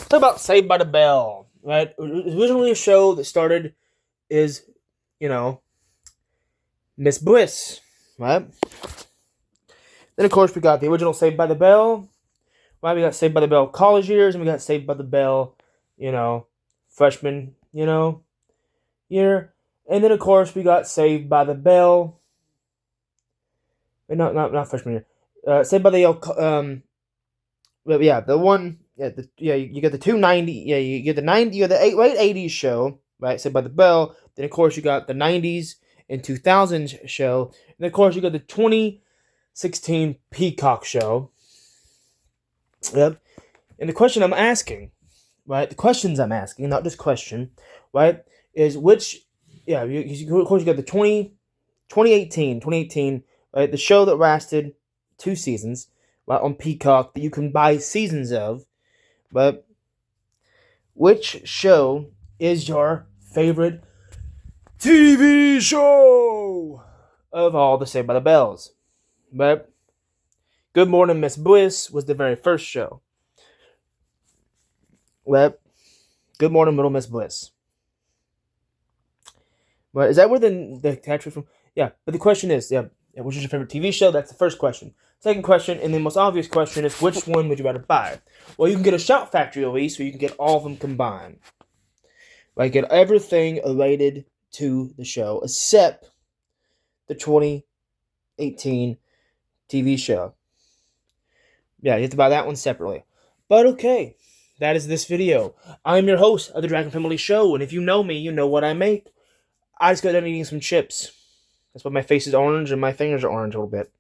Talk about Saved by the Bell, right? It was originally a show that started is, you know, Miss Bliss, right? Then of course we got the original Saved by the Bell. Right? We got Saved by the Bell college years, and we got Saved by the Bell, freshman, year. And then of course we got Saved by the Bell. Not freshman year. Saved by the yeah, the one, you get the 290, you get the 90, you get the late 80s show, right? Saved by the Bell. Then of course you got the 90s and 2000s show, and of course you got the 2016 Peacock show. Yep. And the question I'm asking, right? The questions I'm asking, not just question, right? Is which, of course you got the 2018, right? The show that lasted 2 seasons, right, on Peacock that you can buy seasons of, but which show is your favorite TV show of all the Saved by the Bells? But Good Morning Miss Bliss was the very first show. Well, Good Morning Little Miss Bliss. Well, is that where the catchphrase from? Yeah, but the question is, which is your favorite TV show? That's the first question. Second question, and the most obvious question is, which one would you rather buy? Well, you can get a Shout Factory release, or you can get all of them combined. Like, get everything related to the show, except the 2018 TV show. Yeah, you have to buy that one separately. But okay, that is this video. I'm your host of the Dragon Family Show, and if you know me, you know what I make. I just got done eating some chips. That's why my face is orange and my fingers are orange a little bit.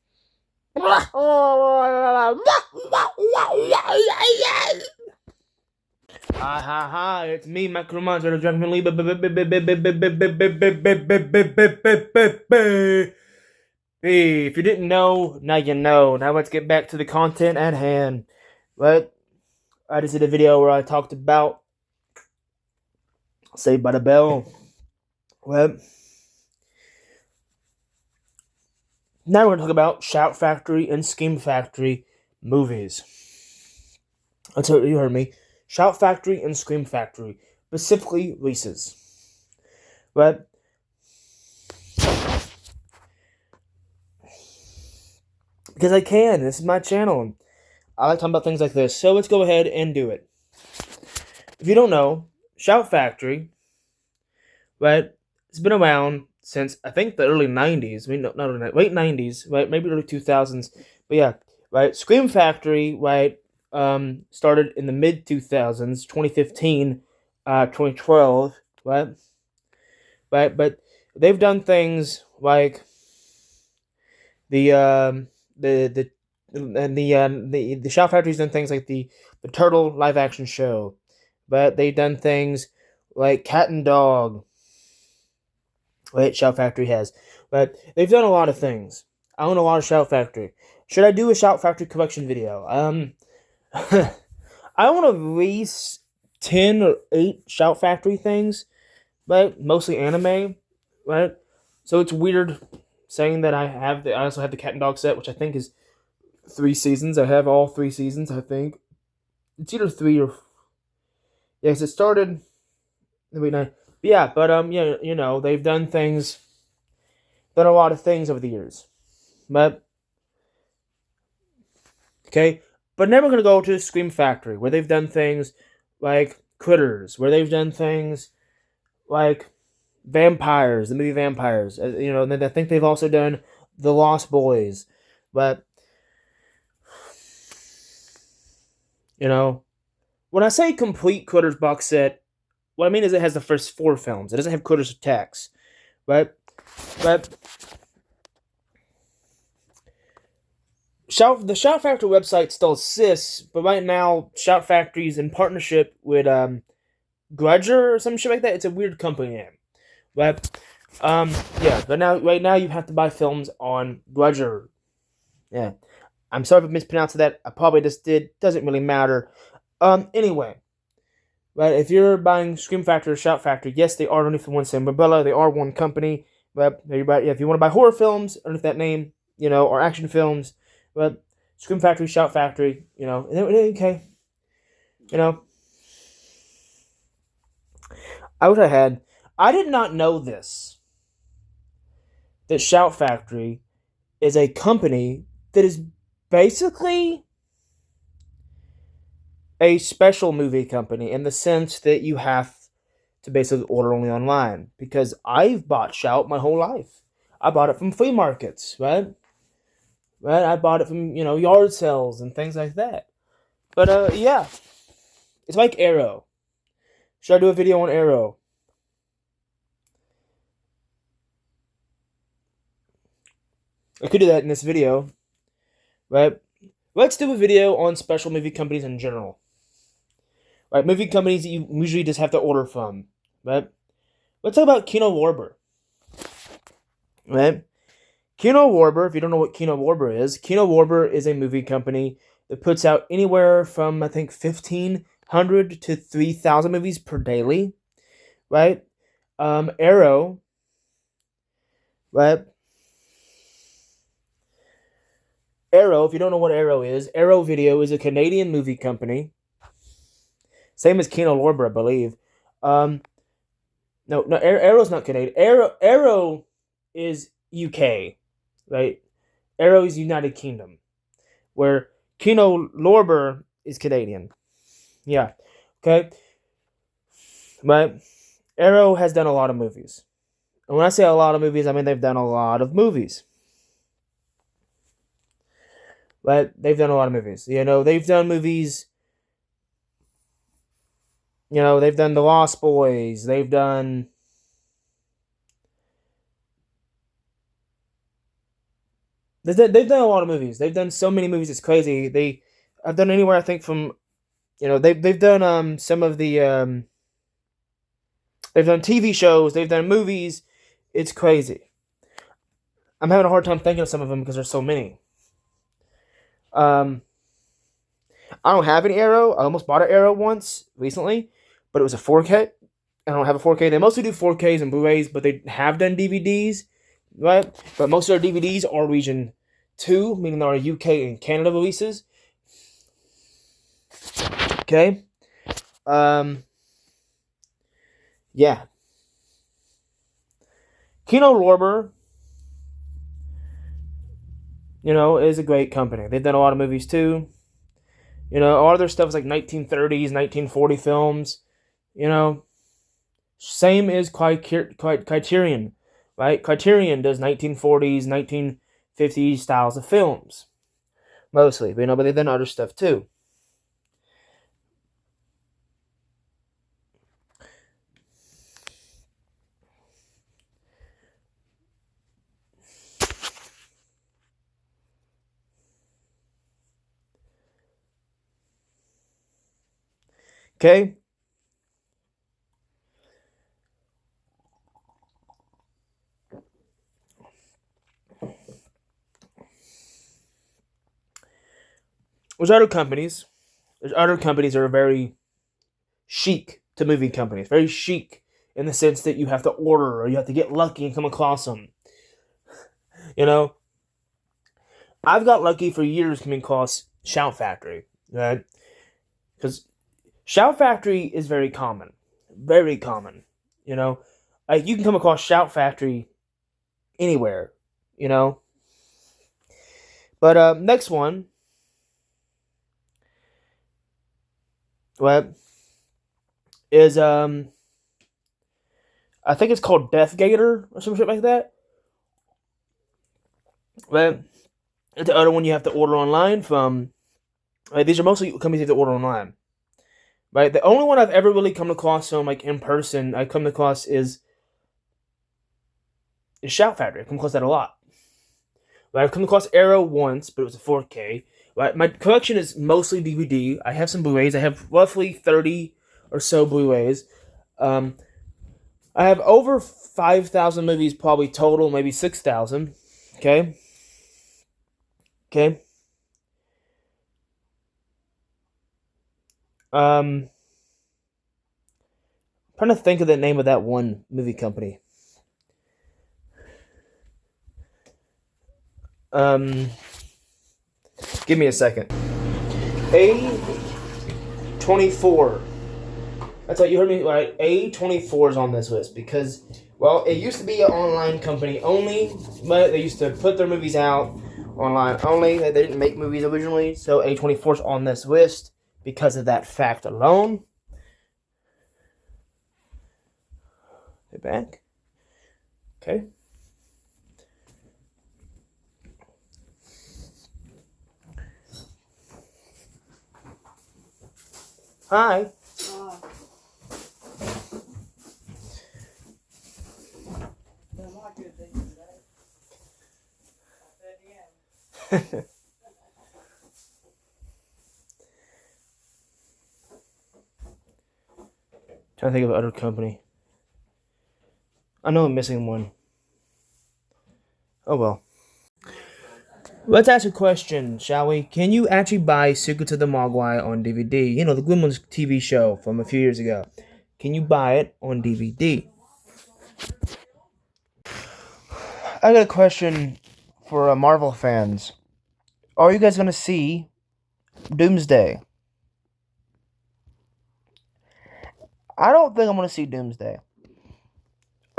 Ha ha ha, it's me, Micro Monster of the Dragon Family. If you didn't know, now you know. Now let's get back to the content at hand. Right? I just did a video where I talked about Saved by the Bell. Well, now we're going to talk about Shout Factory and Scream Factory movies. That's what you heard me. Shout Factory and Scream Factory. Specifically, Reese's. Right? Because I can. This is my channel. I like talking about things like this. So let's go ahead and do it. If you don't know, Shout Factory, right, it's been around since, I think, the early 90s. I mean, not early, late 90s, right, maybe early 2000s. But yeah, right, Scream Factory, right, started in the mid-2000s, 2015, 2012, right? Right, but they've done things like the Shout Factory's done things like the Turtle live action show, but they've done things like Cat and Dog. Right, Shout Factory has, but they've done a lot of things. I own a lot of Shout Factory. Should I do a Shout Factory collection video? I own at least 10 or 8 Shout Factory things, but mostly anime, right? So it's weird saying that I also have the Cat and Dog set, which I think is 3 seasons. I have all 3 seasons, I think. It's either 3 or... Yeah, because it started... Yeah, but, they've done a lot of things over the years. But, okay, but now we're going to go to Scream Factory, where they've done things like Critters, where they've done things like Vampires, the movie Vampires. And I think they've also done The Lost Boys. But, when I say complete Critters box set, what I mean is it has the first 4 films. It doesn't have Critters Attacks, right? But the Shout Factory website still exists, but right now Shout Factory's in partnership with Grudger or some shit like that. It's a weird company name, but but right now you have to buy films on Grudger. Yeah, I'm sorry if I mispronounced that. I probably just did. Doesn't really matter. Anyway. Right, if you're buying Scream Factory or Shout Factory, yes, they are underneath the one same umbrella. They are one company. But if you want to buy horror films underneath that name, or action films, but Scream Factory, Shout Factory, okay, I wish I had. I did not know this. That Shout Factory is a company that is basically a special movie company in the sense that you have to basically order only online. Because I've bought Shout my whole life. I bought it from flea markets, right? Right? I bought it from, yard sales and things like that. But yeah. It's like Arrow. Should I do a video on Arrow? I could do that in this video. Right? Let's do a video on special movie companies in general. Right? Movie companies that you usually just have to order from. Right? Let's talk about Kino Lorber. Right? Kino Lorber, if you don't know what Kino Lorber is a movie company that puts out anywhere from, I think, 1,500 to 3,000 movies per daily. Right? Arrow. Right? Arrow, if you don't know what Arrow is, Arrow Video is a Canadian movie company. Same as Kino Lorber, I believe. No, Arrow's not Canadian. Arrow is UK, right? Arrow is United Kingdom, where Kino Lorber is Canadian. Yeah, okay. But Arrow has done a lot of movies. And when I say a lot of movies, I mean they've done a lot of movies. But they've done a lot of movies. They've done movies. They've done The Lost Boys. They've done They've done a lot of movies. They've done so many movies. It's crazy. I've done anywhere I think from, they've done some of the they've done TV shows. They've done movies. It's crazy. I'm having a hard time thinking of some of them because there's so many. I don't have an Arrow. I almost bought an Arrow once recently, but it was a 4K. I don't have a 4K. They mostly do 4Ks and Blu-rays, but they have done DVDs, right? But most of their DVDs are Region 2, meaning there are UK and Canada releases. Okay? Yeah. Kino Lorber, is a great company. They've done a lot of movies too. A lot of their stuff is like 1930s, 1940 films. Same as Criterion, right? Criterion does 1940s, 1950s styles of films, mostly. But they've done other stuff too. Okay? There's other companies. There's other companies that are very chic to movie companies. Very chic in the sense that you have to order or you have to get lucky and come across them. I've got lucky for years coming across Shout Factory, right? Because Shout Factory is very common. Very common. Like you can come across Shout Factory anywhere, But next one, what is I think it's called Death Gator or some shit like that. But the other one you have to order online from. Right, these are mostly companies you have to order online. Right, the only one I've ever really come across from like in person I come across is Shout Factory. I've come across that a lot. Right, I've come across Arrow once, but it was a 4K. Right, my collection is mostly DVD. I have some Blu-rays. I have roughly 30 or so Blu-rays. I have over 5,000 movies probably total, maybe 6,000. Okay. Okay. I'm trying to think of the name of that one movie company. Give me a second. A24. That's what you heard me right. A24 is on this list because, well, it used to be an online company only, but they used to put their movies out online only. They didn't make movies originally, so A24 is on this list because of that fact alone. They're back. Okay. Hi. Trying to think of another company. I know I'm missing one. Oh well. Let's ask a question, shall we? Can you actually buy Secrets of the Mogwai on DVD? You know, the Gremlins TV show from a few years ago. Can you buy it on DVD? I got a question for Marvel fans. Are you guys going to see Doomsday? I don't think I'm going to see Doomsday.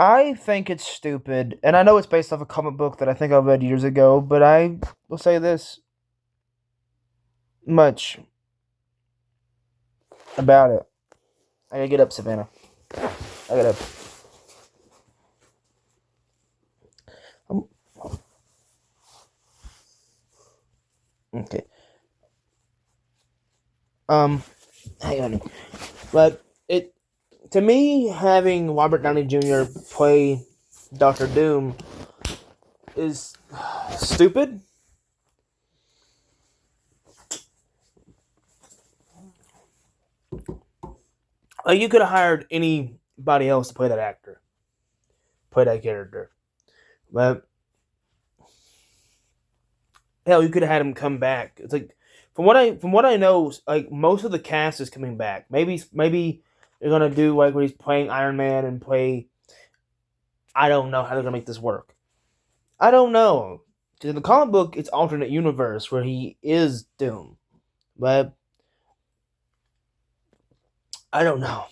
I think it's stupid, and I know it's based off a comic book that I think I read years ago, but I will say this much about it. I gotta get up, Savannah. I gotta. Okay. Hang on. But it, to me, having Robert Downey Jr. play Doctor Doom is stupid. Like, you could have hired anybody else to play that actor, play that character. But hell, you could have had him come back. It's like from what I know, like most of the cast is coming back. Maybe they're gonna do like where he's playing Iron Man and play. I don't know how they're gonna make this work. I don't know. Because in the comic book, it's alternate universe where he is Doom, but I don't know.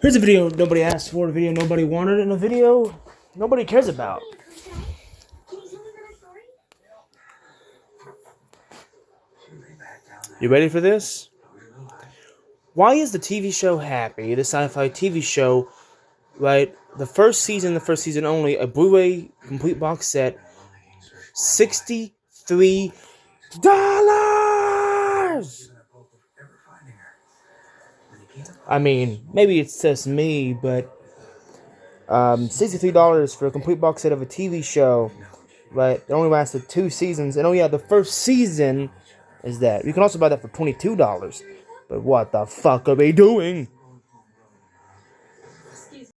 Here's a video nobody asked for, a video nobody wanted, and a video nobody cares about. You ready for this? Why is the TV show Happy, the sci-fi TV show, right? The first season only, a Blu-ray complete box set, $63. I mean, maybe it's just me, but $63 for a complete box set of a TV show, but it only lasted 2 seasons, and oh yeah, the first season is that. You can also buy that for $22. But what the fuck are they doing?